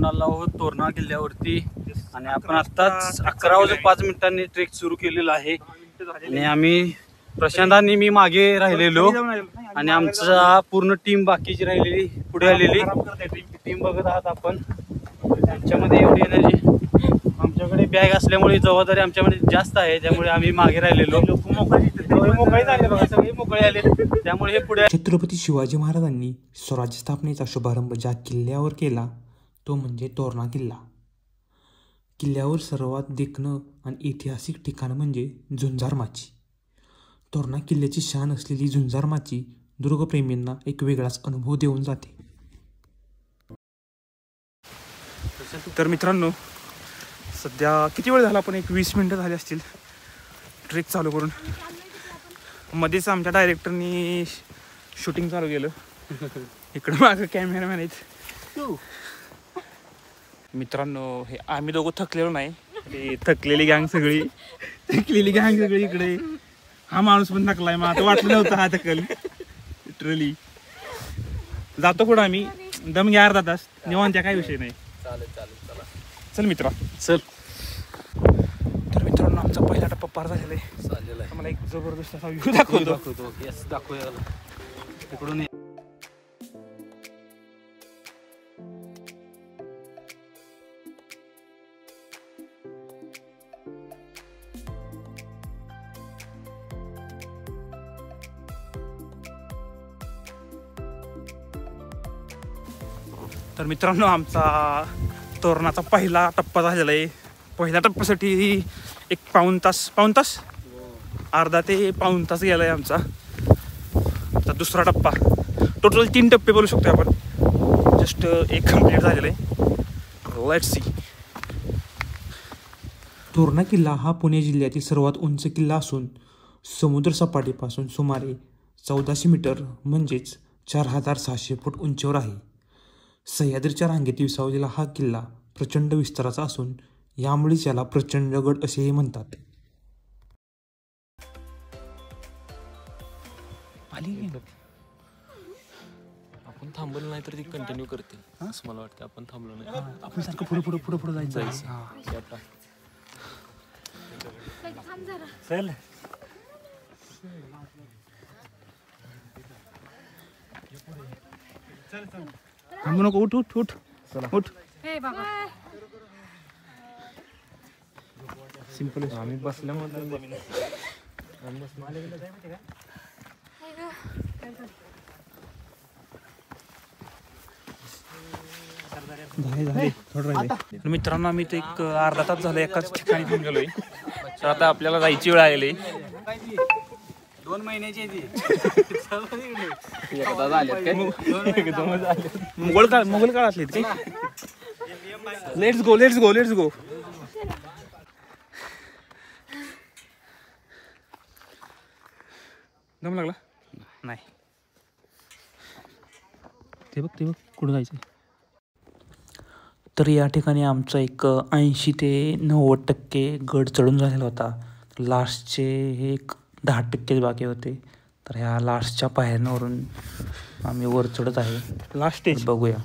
आपण आलो आहोत तोरणा किल्ल्यावरती आणि आपण आत्ताच 11:05 ट्रेक सुरू केलेला आहे आणि आम्ही प्रशांतांनी मी मागे राहिलेलो आणि आमचा पूर्ण टीम बाकीची राहिलेली पुढे आलेली टीम बघत आहात आपण. त्यांच्यामध्ये एवढी एनर्जी, आमच्याकडे बॅग असल्यामुळे जबाबदारी आमच्यामध्ये जास्त आहे त्यामुळे आम्ही मागे राहिलेलो. मोकळे झाले बघा, सगळे मोकळे आले त्यामुळे हे पुढे. छत्रपती शिवाजी महाराजांनी स्वराज्य स्थापनेचा शुभारंभ ज्या किल्ल्यावर केला तो म्हणजे तोरणा किल्ला. किल्ल्यावर सर्वात देखणं आणि ऐतिहासिक ठिकाण म्हणजे झुंजार माची. तोरणा किल्ल्याची शान असलेली झुंजार माची दुर्गप्रेमींना एक वेगळाच अनुभव देऊन जाते. तर मित्रांनो, सध्या किती वेळ झाला, आपण एक 20 मिनटं झाली असतील ट्रेक चालू करून. मध्येच आमच्या डायरेक्टरनी शूटिंग चालू केलं. इकडं मागं कॅमेरामॅन आहेत. मित्रांनो, हे आम्ही दोघं थकलेलो नाही, ते थकलेली गँग सगळी इकडे. हा माणूस पण थकलाय, मग आता वाटलं नव्हतं हा थकल. लिटरली जातो पुढं आम्ही, दम घ्या अर्धा तास निवांत, काय विषय नाही. चल मित्रा चल. तर मित्रांनो, आमचा पहिला टप्पा पार झालेला आहे. मला एक जबरदस्त असा व्ह्यू दाखवतो. यस, दाखवूया इकडून. तर मित्रांनो, आमचा तोरणाचा पहिला टप्पा झालेला आहे. पहिल्या टप्प्यासाठी एक पाऊण तास अर्धा ते पाऊण तास गेला आहे आमचा. आता दुसरा टप्पा, टोटल 3 टप्पे बोलू शकतो आपण. जस्ट एक कम्प्लीट झालेला आहे. Let's see. तोरणा किल्ला हा पुणे जिल्ह्यातील सर्वात उंच किल्ला असून समुद्रसपाटीपासून सुमारे 1400 मीटर म्हणजेच 4600 फूट उंचीवर आहे. सह्याद्रीच्या रांगेत विसावलेला हा किल्ला प्रचंड विस्ताराचा असून यामुळेच याला प्रचंडगड असेही म्हणतात. आपण थांबलो नाही तर ती कंटिन्यू करते असं मला वाटतं. आपण थांबलो नाही, आपण सारखं पुढे जायचं. चल. थांबू नको, उठ. सिंपल. आम्ही बसल्यामुळे मित्रांनो, आम्ही ते एक अर्धा तास झालं एकाच ठिकाणी थांबलेलोय. तर आता आपल्याला जायची वेळ आलेली. 2 महिन्याची मुघल काळातले ते. Let's go. दम लागला नाही. ते बघ कुठं जायचं. तर या ठिकाणी आमचा एक 80 ते 90% गड चढून झालेला होता. लास्टचे हे एक 10% बाकी होते. तर ह्या लास्टच्या पायऱ्यांवरून आम्ही वर चढत आहे. लास्ट स्टेज बघूया.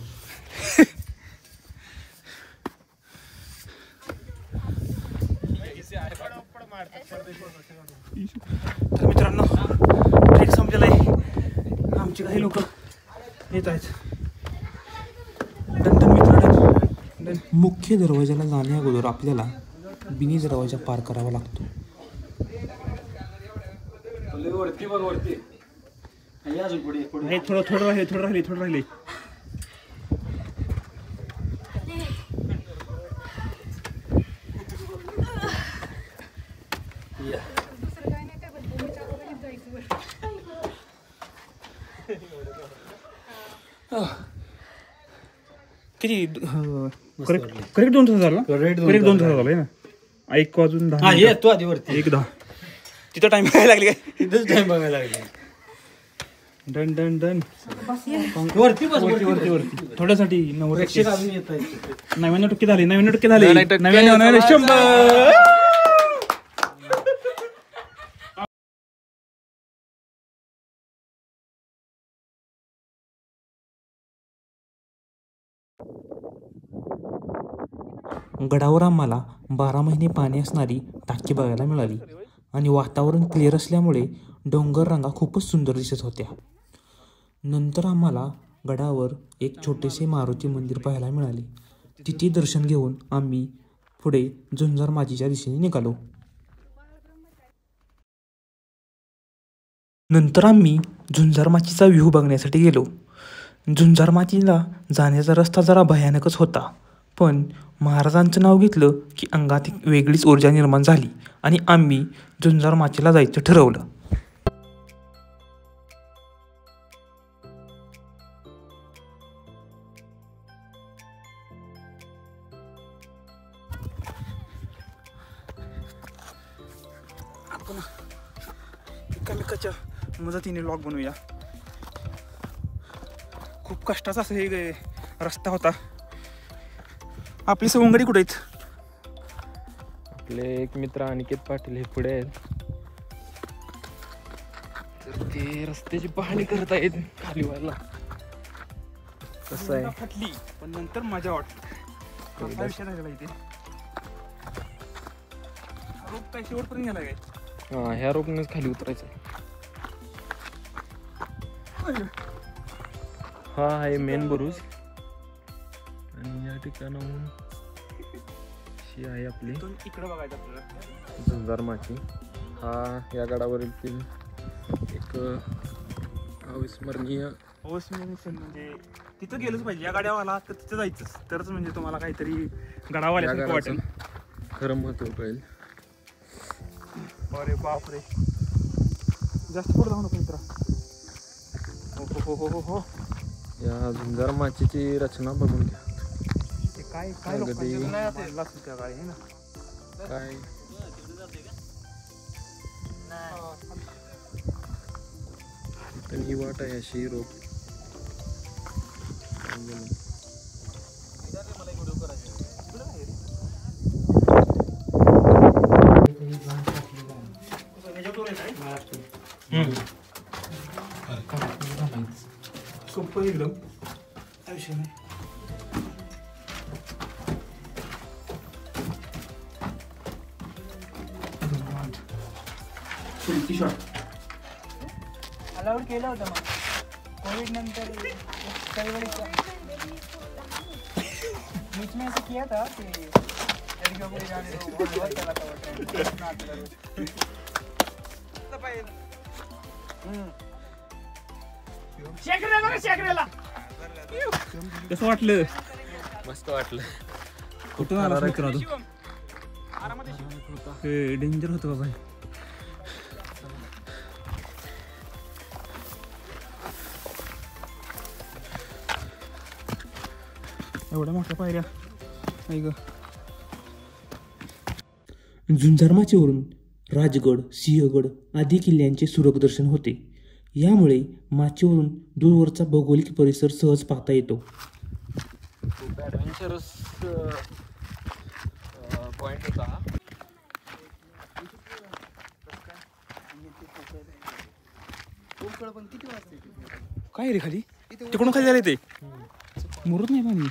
तर मित्रांनो, ट्रेक संपलेला आहे. आमचे काही लोक येत आहेत. मुख्य दरवाजाला जाण्या अगोदर आपल्याला बिनी दरवाजा पार करावा लागतो. थोडं राहिले. किती करेक्ट 2 तास झाला. करेक्ट 2 तास झाला ना. 1 वाजून 10 येतो आधी वरती. 1:10 तिथं टाइम बघायला लागली काय? तिथंच टाइम बघायला लागले. डन. वरती थोड्यासाठी 99% झाले. 99% झाले. 99 100. गडावर आम्हाला 12 महिने पाणी असणारी टाकी बघायला मिळाली आणि वातावरण क्लिअर असल्यामुळे डोंगर रांगा खूपच सुंदर दिसत होत्या. नंतर आम्हाला गडावर एक छोटेसे मारुती मंदिर पाहायला मिळाले. तिथे दर्शन घेऊन आम्ही पुढे झुंजार माचीच्या दिशेने निघालो. नंतर आम्ही झुंजार माचीचा व्ह्यू बघण्यासाठी गेलो. झुंजार माचीला जाण्याचा रस्ता जरा भयानकच होता, पण महाराजांचं नाव घेतलं की अंगात एक वेगळीच ऊर्जा निर्माण झाली आणि आम्ही झुंजार माचीला जायचं ठरवलं. आपण एकामेकाच्या मदतीने लॉक बनवूया. खूप कष्टाचा असं हे रस्ता होता. आपली सवंगडी कुठे आहेत? आपले एक मित्र अनिकेत पाटील हे पुढे आहेत, तर ते रस्त्याची पाहणी करत आहेत खाली व्हायला. कसं आहे फाटली पण नंतर मजा वाटते. कसा विषय झालेला इथे रोप काय शेवटपर्यंत गेला काय? हा, ह्या रोपनेच खाली उतरायचं. हा आहे मेन बुरुज आणि या ठिकाणाहून ही आहे आपली इकडे बघायचं आपल्याला झुंजार माची. हा या गडावरील एक अविस्मरणीय म्हणजे तिथं गेलंच पाहिजे. या गाड्यावाला तर तिथं जायचंच, तरच म्हणजे तुम्हाला काहीतरी गडावाल्यासारखं वाटेल, खरं महत्व कळेल. अरे बापरे, जास्त पुढे जाऊ नको मित्रा. हो हो हो हो, या झुंजार माचीची रचना बघून घ्या. काय काय अगदी. त्या गाडी आहे ना काय पण ही वाट आहे अशी रोप. सोपं एकदम, काय विषय नाही. अलाउड केलं होतं मग कोविड नंतर कई बार बीच में ऐसा किया था कि लड़कियों को जाने दो, बहुत चला था वो ट्रेंड. कसं वाटलं? मस्त वाटलं. कुठून आला मित्रा तू? डेंजर होतं बाबा. एवढ्या मोठ्या पायऱ्या नाही ग. झुंजार माचीवरून राजगड, सिंहगड आदी किल्ल्यांचे सुलभ दर्शन होते. यामुळे माचीवरून दूरवरचा भौगोलिक परिसर सहज पाहता येतो. खूप ॲडव्हेंचरस पॉईंट होता हा. काय रे खाली? तिकडून खाली झाले ते मुरत नाही पाणी.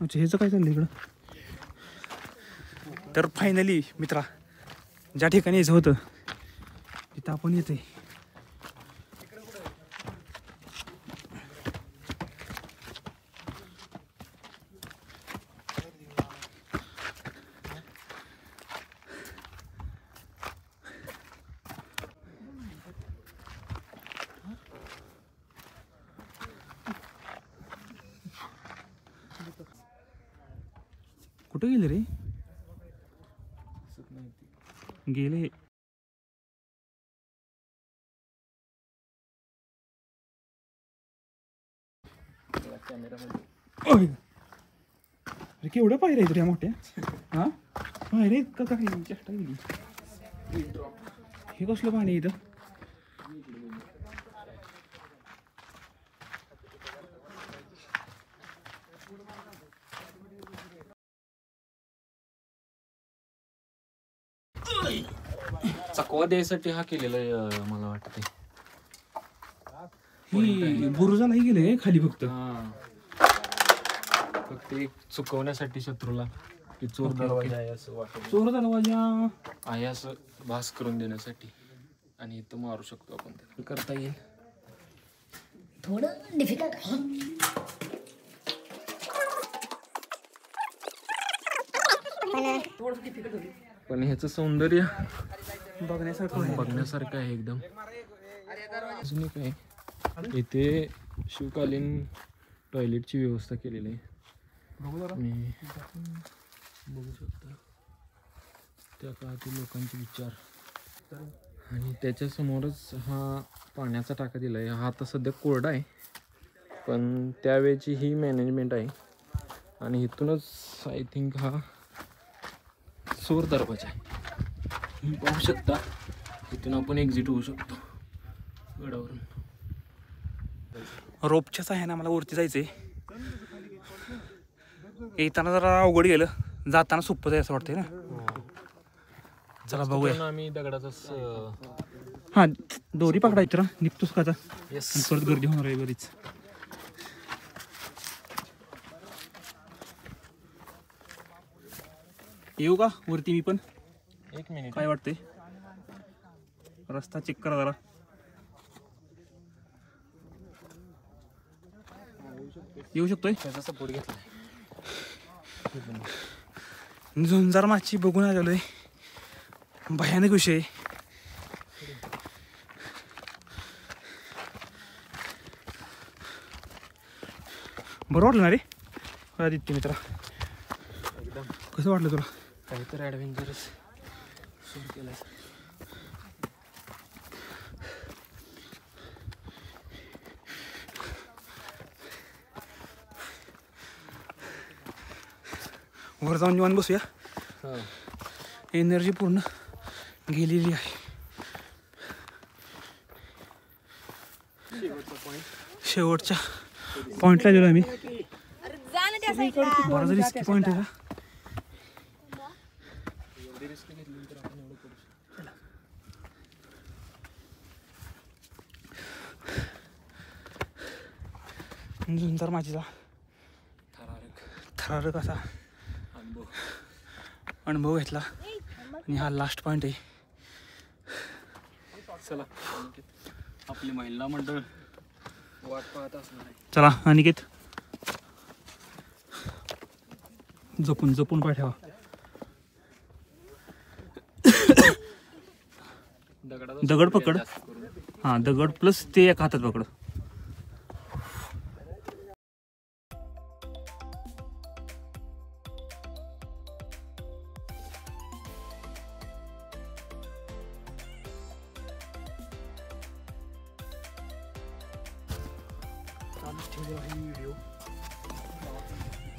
अच्छा, ह्याचं काय चाललंय इकडं? तर फायनली मित्रा, ज्या ठिकाणी यायचं होतं तिथं आपण येतोय. कुठे गेले रे? गेले. अरे केवढ्या पायऱ्या आहेत रे मोठ्या? हा, पायऱ्या आहेत का? काय चेष्टा गेली. हे कसलं पाणी आहे इथं? चकवा द्यायसाठी हा केलेला आहे मला वाटते. ही बुरुजालाही गेले खाली फक्त. हा, फक्त एक चुकवण्यासाठी शत्रूला की चोर दरवाजा आहे असं वाटत चोर दरवाजा आहे असं भास करून देण्यासाठी. आणि इथं मारू शकतो आपण त्याला. करता येईल. थोडं डिफिकल्ट आहे. पण ह्याचं सौंदर्य बघण्यासारखं आहे एकदम. अजून एक आहे, इथे शिवकालीन टॉयलेटची व्यवस्था केलेली आहे. मी बघू शकता त्या काळातील लोकांचे विचार. आणि त्याच्या समोरच हा पाण्याचा टाका दिला आहे. हा आता सध्या कोरडा आहे, पण त्यावेळची ही मॅनेजमेंट आहे. आणि इथूनच आय थिंक हा चोर दरवाजा आहे. तुम्ही पाहू शकता इथून आपण एक्झिट होऊ शकतो गडावरून. रोपच्याच आहे ना, मला वरती जायचंय. येताना जरा अवघड गेलं, जाताना सोपं जायचं वाटतंय ना. चला बघूया. आम्ही दगडाचा हा दोरी पकडायची ना, निघतोस का आता? येस परत गर्दी होणार आहे बरीच. येऊ का वरती मी पण? एक मिनिट. काय वाटतंय? रस्ता चेक करा जरा. येऊ शकतोय? त्याचा सपोर्ट घेतला. झुंजार माची बघून आलेलोय. भयानक विषय. बरं वाटलं ना रे आदित्य मित्रा? एकदम कसं वाटलं तुला? काहीतरी ॲडव्हेंचरस सुरू केलं. वर जाऊन निवांत बसूया. हां एनर्जी पूर्ण गेलेली आहे. शेवटच्या पॉइंटला गेलो आम्ही. बराच रिस्की पॉइंट आहे. झुंजार माझीचा थरारक असा अनुभव घेतला. आणि हा लास्ट पॉइंट आहे. चला आपली महिला मंडळ वाट पाहत असणार आहे. चला अनिकेत, जपून जपून पाय ठेवा. दगड पकड. हा दगड प्लस ते एका हातात पकड.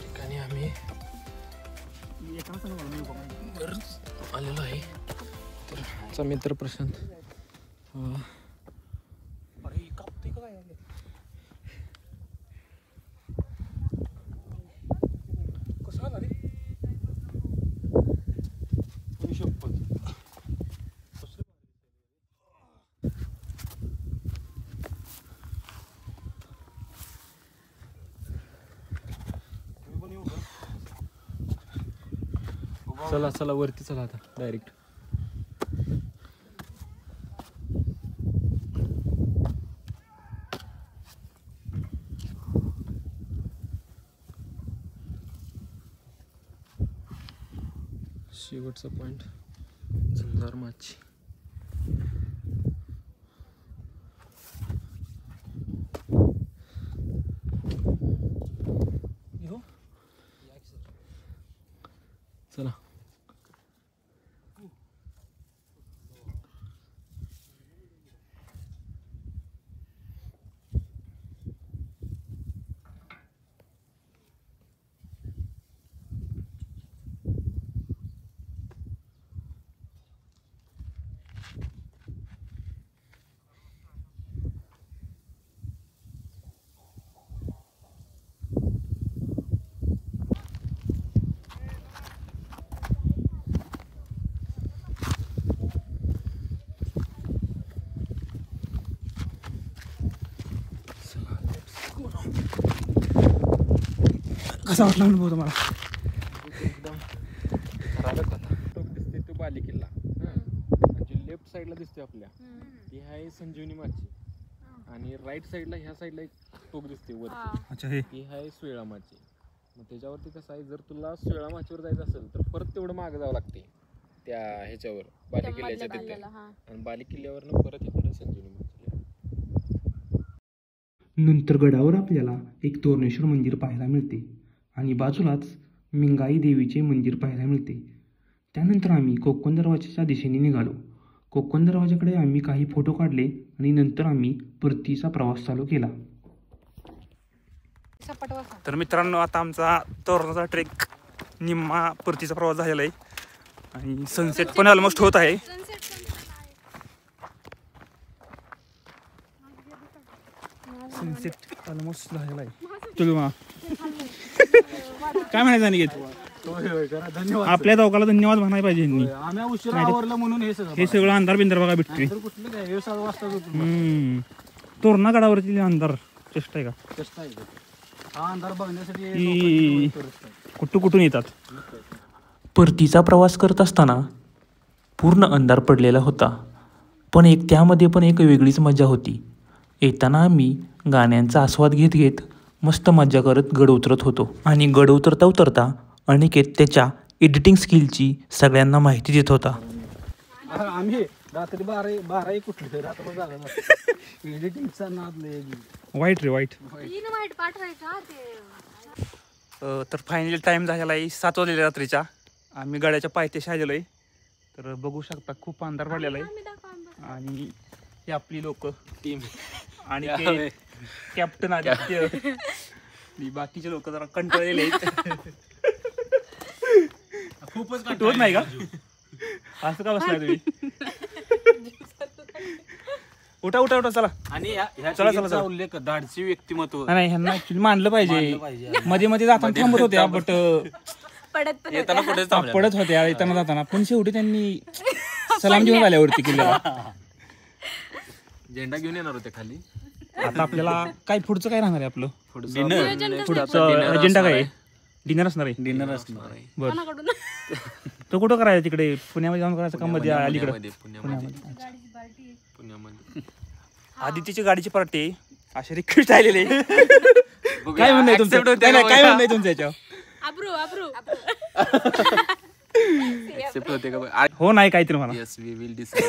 ठिकाणी आम्ही आलेलो आहे. तर आमचा मित्र प्रशांत चला चला वरती चला आता डायरेक्ट. शेवटचा पॉइंट झुंजार माची. चला कसा वाटला अनुभव तुम्हाला? एकदम खराबच होता. टोक दिसते तो बाली किल्ला, जे लेफ्ट साईडला दिसते आपल्या ती आहे संजीवनी माची, आणि राईट साईडला ह्या साईडला एक टोक दिसते वरती, अच्छा हे ती आहे सुळा माची. मग त्याच्यावरती कसं आहे, जर तुला सुळा माचीवर जायचं असेल तर परत तेवढं मागं जावं लागते त्या ह्याच्यावर बाली किल्ल्याच्या तिथे, आणि बाली किल्ल्यावरनं परत इकडं संजीवनी माची. नंतर गडावर आपल्याला एक तोरणेश्वर मंदिर पाहायला मिळते आणि बाजूलाच मिंगाई देवीचे मंदिर पाहायला मिळते. त्यानंतर आम्ही कोकण दरवाजाच्या दिशेने निघालो. कोकण दरवाजाकडे आम्ही काही फोटो काढले आणि नंतर आम्ही परतीचा प्रवास चालू केला. तर मित्रांनो, आता आमचा तोरणाचा ट्रेक निम्मा परतीचा प्रवास झालेला आहे आणि सनसेट पण ऑलमोस्ट होत आहे. सनसेट ऑलमोस्ट झालेला आहे. तुला काय म्हणायचं अनिकेत? धन्यवाद. आपल्या दोघाला धन्यवाद म्हणायला पाहिजे यांनी. आम्ही उशिरा आवरलं म्हणून हे सगळं हे सगळं अंधार बिंदर बघा भेटते. कुठलं काय 7 वाजता तोरणा गडावरती अंधार चेष्टा आहे का? चेष्टा आहे. हा अंधार बघण्यासाठी की कुठून येतात. परतीचा प्रवास करत असताना पूर्ण अंधार पडलेला होता, पण त्यामध्ये पण एक वेगळीच मजा होती. येताना आम्ही गाण्यांचा आस्वाद घेत घेत मस्त मजा करत गड उतरत होतो आणि गड उतरता उतरता अनिकेत त्याच्या एडिटिंग स्किलची सगळ्यांना माहिती देत होता. आम्ही रात्री 12 कुठले रात्र झालं एडिटिंगचा नाद लय. वाईट रे वाईट. तर फायनली टाइम झालेला आहे 7 वाजलेल्या रात्रीच्या. आम्ही गडाच्या पायथ्याशी आलेलो आहे. तर बघू शकता खूप अंधार पडलेला आहे आणि हे आपली लोक टीम आणि ते कॅप्टन आदित्य आणि बाकीचे लोक जरा कंटाळलेले आहेत. खूपच कंटाळ नाही का? असं का बसलाय तुम्ही? उठा उठा उठा चला. आणि चला, चला. उल्लेख धाडसी व्यक्तिमत्व नाही ह्यांना ऍक्च्युली मानलं पाहिजे. मध्ये मध्ये जाताना थांबत होत्या बट येताना कुठे पडत होत्या येताना जाताना, पण शेवटी त्यांनी सलाम घेऊन आल्यावरती किल्ल्याला. झेंडा घेऊन येणार होते खाली. आता आपल्याला काय पुढचं काय राहणार आहे आपलं? डिनर अजेंडा काय? डिनर असणार आहे. डिनर असणार आहे. बरं, तो कुठं करायचं तिकडे? पुण्यामध्ये जाऊन करायचं का मध्ये अलीकडे? पुण्यामध्ये आदित्यची गाडीची पार्टी असे रिक्वेस्ट आलेले. काय म्हणणं आहे तुमचं? काय म्हणणं आहे तुमचं याच्यावर? एक्सेप्ट होते का? हो नाही काहीतरी मला. Yes we will decide.